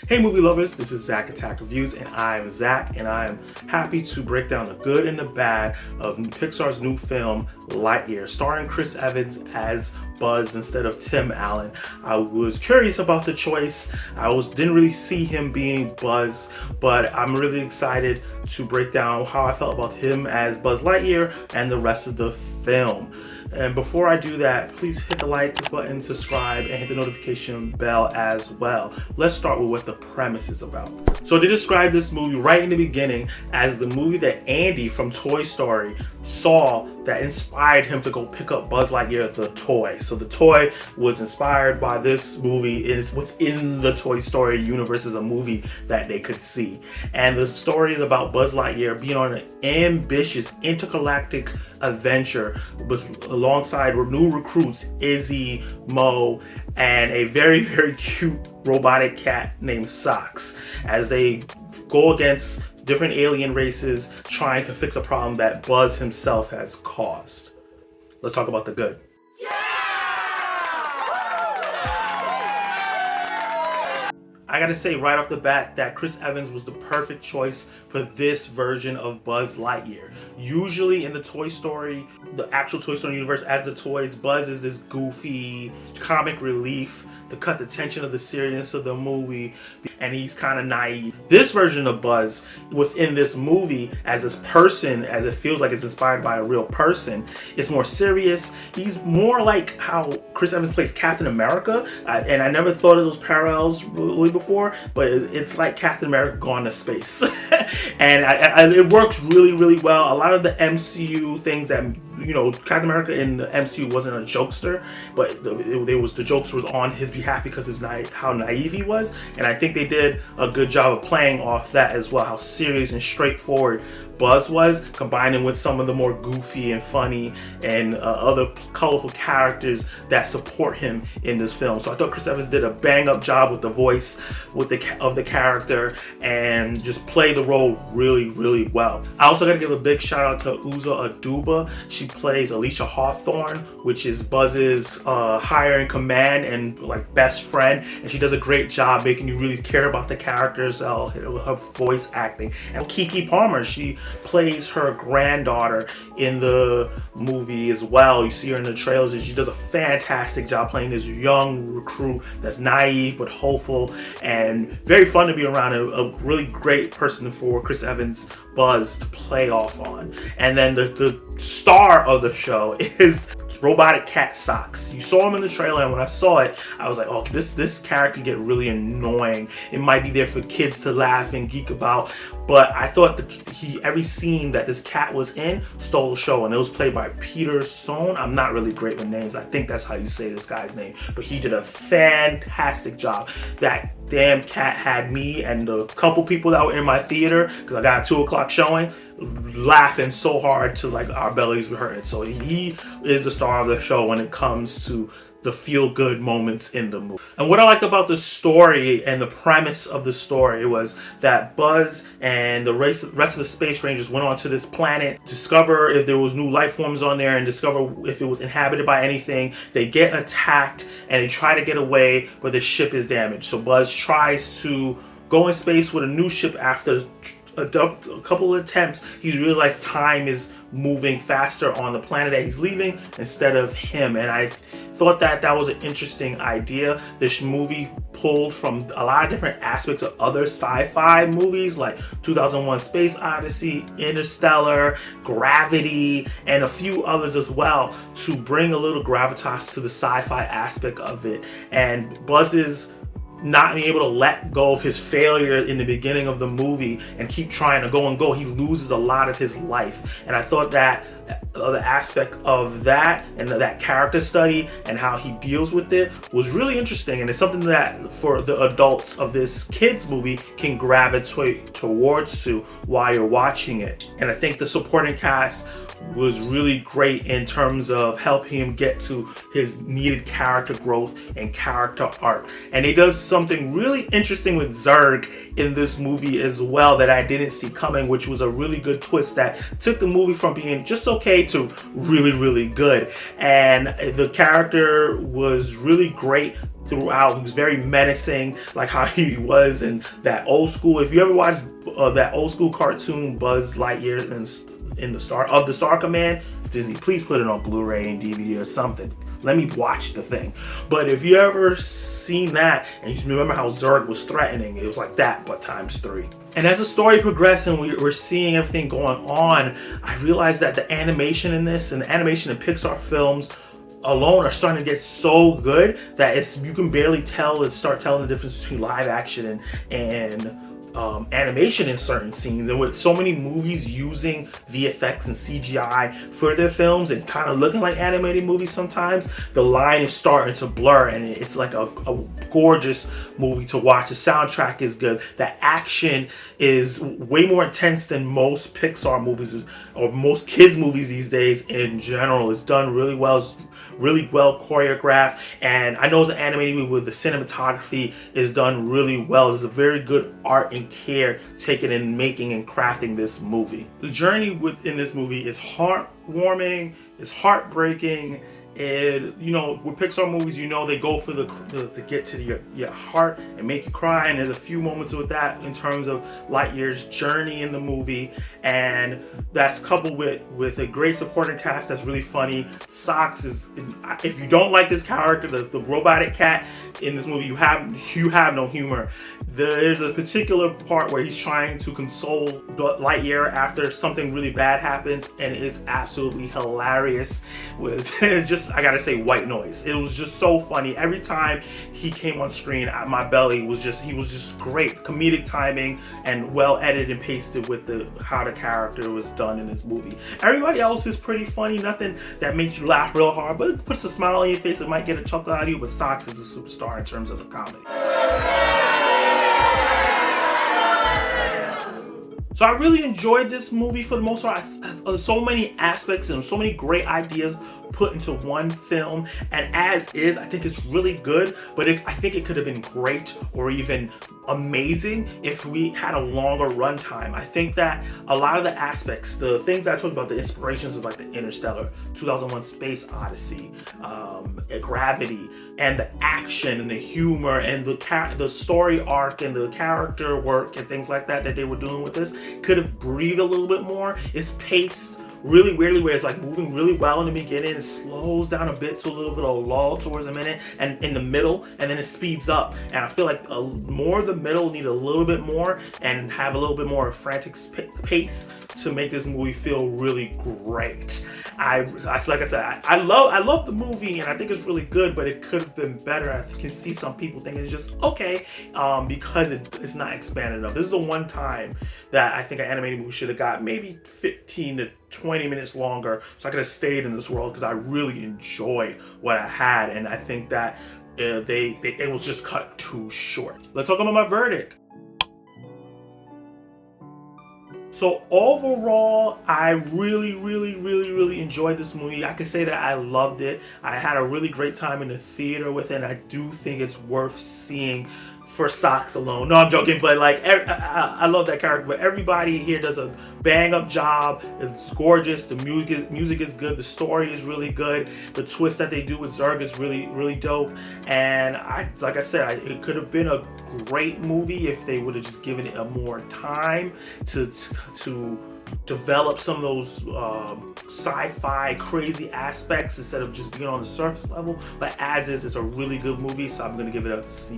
Hey movie lovers, this is Zach Attack Reviews, and I'm Zach, and I am happy to break down the good and the bad of Pixar's new film, Lightyear, starring Chris Evans as Buzz instead of Tim Allen. I was curious about the choice. Didn't really see him being Buzz, but I'm really excited to break down how I felt about him as Buzz Lightyear and the rest of the film. And before I do that, please hit the like button, subscribe, and hit the notification bell as well. Let's start with what the premise is about. So they described this movie right in the beginning as the movie that Andy from Toy Story saw that inspired him to go pick up Buzz Lightyear, the toy. So the toy was inspired by this movie. It is within the Toy Story universe, is a movie that they could see. And the story is about Buzz Lightyear being on an ambitious intergalactic adventure alongside new recruits Izzy, Mo, and a very, very cute robotic cat named Socks, as they go against different alien races trying to fix a problem that Buzz himself has caused. Let's talk about the good. I gotta say right off the bat that Chris Evans was the perfect choice for this version of Buzz Lightyear. Usually in the actual Toy Story universe, as the toys, Buzz is this goofy comic relief to cut the tension of the seriousness of the movie, and he's kind of naive. This version of Buzz within this movie, as this person, as it feels like it's inspired by a real person, it's more serious. He's more like how Chris Evans plays Captain America, and I never thought of those parallels really before, but it's like Captain America gone to space. And it works really, really well. A lot of the MCU things that, Captain America in the MCU wasn't a jokester, but the jokes was on his behalf because of how naive he was. And I think they did a good job of playing off that as well, how serious and straightforward Buzz was, combining with some of the more goofy and funny and other colorful characters that support him in this film. So I thought Chris Evans did a bang up job with the voice of the character and just played the role really, really well. I also got to give a big shout out to Uzo Aduba. She plays Alicia Hawthorne, which is Buzz's higher in command and like best friend, and she does a great job making you really care about the characters, her voice acting. And Keke Palmer, she plays her granddaughter in the movie as well. You see her in the trailers, and she does a fantastic job playing this young recruit that's naive but hopeful and very fun to be around. A really great person for Chris Evans Buzz to play off on. And then the star of the show is robotic cat Socks. You saw him in the trailer, and when I saw it, I was like, oh, this character can get really annoying. It might be there for kids to laugh and geek about, but I thought every scene that this cat was in stole the show, and it was played by Peter Sohn. I'm not really great with names. I think that's how you say this guy's name, but he did a fantastic job. That damn cat had me and the couple people that were in my theater, because I got a 2:00 showing, laughing so hard to like our bellies were hurting. So he is the star of the show when it comes to the feel-good moments in the movie. And what I liked about the story and the premise of the story was that Buzz and the rest of the Space Rangers went onto this planet, discover if there was new life forms on there and discover if it was inhabited by anything. They get attacked and they try to get away, but the ship is damaged. So Buzz tries to go in space with a new ship. After a couple of attempts, he realized time is moving faster on the planet that he's leaving instead of him. And I thought that was an interesting idea. This movie pulled from a lot of different aspects of other sci-fi movies like 2001 Space Odyssey, Interstellar, Gravity, and a few others as well, to bring a little gravitas to the sci-fi aspect of it. And Buzz's not being able to let go of his failure in the beginning of the movie and keep trying to go and go, he loses a lot of his life. And I thought that the aspect of that and that character study and how he deals with it was really interesting, and it's something that for the adults of this kids movie can gravitate towards while you're watching it. And I think the supporting cast was really great in terms of helping him get to his needed character growth and character arc. And he does something really interesting with Zurg in this movie as well that I didn't see coming, which was a really good twist that took the movie from being just okay to really, really good. And the character was really great throughout. He was very menacing, like how he was in that old school. If you ever watched that old school cartoon Buzz Lightyear in the Star Command, Disney, please put it on Blu-ray and DVD or something. Let me watch the thing. But if you ever seen that and you remember how Zurg was threatening, it was like that but times 3. And as the story progressed and we're seeing everything going on, I realized that the animation in this and the animation in Pixar films alone are starting to get so good that you can barely start telling the difference between live action and animation in certain scenes. And with so many movies using VFX and CGI for their films and kind of looking like animated movies sometimes, the line is starting to blur and it's like a gorgeous movie to watch. The soundtrack is good. The action is way more intense than most Pixar movies or most kids movies these days in general. It's done really well. It's really well choreographed, and I know it's an animated movie with the cinematography is done really well. There's a very good art and care taken in making and crafting this movie. The journey within this movie is heartwarming, it's heartbreaking, and you know, with Pixar movies, you know they go for to get to your heart and make you cry, and there's a few moments with that in terms of Lightyear's journey in the movie, and that's coupled with a great supporting cast that's really funny. Socks is, if you don't like this character, the robotic cat in this movie, you have no humor. There's a particular part where he's trying to console Lightyear after something really bad happens, and it is absolutely hilarious. With just, I gotta say, white noise. It was just so funny. Every time he came on screen, my belly was just, he was just great. Comedic timing and well edited and pasted with how the character was done in this movie. Everybody else is pretty funny. Nothing that makes you laugh real hard, but it puts a smile on your face. It might get a chuckle out of you, but Socks is a superstar in terms of the comedy. So I really enjoyed this movie for the most part. So many aspects and so many great ideas put into one film, and as is, I think it's really good, but I think it could have been great or even amazing if we had a longer runtime. I think that a lot of the aspects, the things that I talked about, the inspirations of like the Interstellar, 2001 Space Odyssey, Gravity, and the action and the humor and the story arc and the character work and things like that they were doing with this could have breathed a little bit more. It's paced really weirdly where it's like moving really well in the beginning, it slows down a bit to a little bit of a lull towards a minute and in the middle, and then it speeds up. And I feel like more of the middle need a little bit more and have a little bit more frantic pace to make this movie feel really great. Like I said, I love the movie and I think it's really good, but it could have been better. I can see some people thinking it's just okay because it's not expanded enough. This is the one time that I think an animated movie should have got maybe 15 to 20 minutes longer, so I could have stayed in this world because I really enjoyed what I had, and I think that it was just cut too short. Let's talk about my verdict. So overall, I really enjoyed this movie. I could say that I loved it. I had a really great time in the theater with it, and I do think it's worth seeing for Socks alone. No, I'm joking, but like I love that character, but everybody here does a bang up job. It's gorgeous. The music is good. The story is really good. The twist that they do with Zurg is really dope. And like I said, it could have been a great movie if they would have just given it a more time to develop some of those sci-fi crazy aspects instead of just being on the surface level. But as is, it's a really good movie, so I'm gonna give it a C+.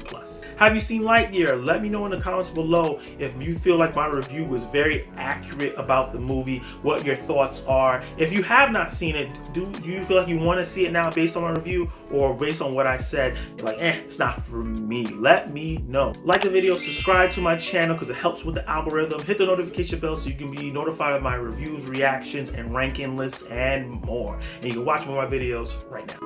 Have you seen Lightyear? Let me know in the comments below if you feel like my review was very accurate about the movie, what your thoughts are. If you have not seen it, do you feel like you want to see it now based on my review, or based on what I said, you're like, it's not for me? Let me know. Like the video, subscribe to my channel because it helps with the algorithm. Hit the notification bell so you can be notified of my reviews, reactions, and ranking lists, and more. And you can watch more of my videos right now.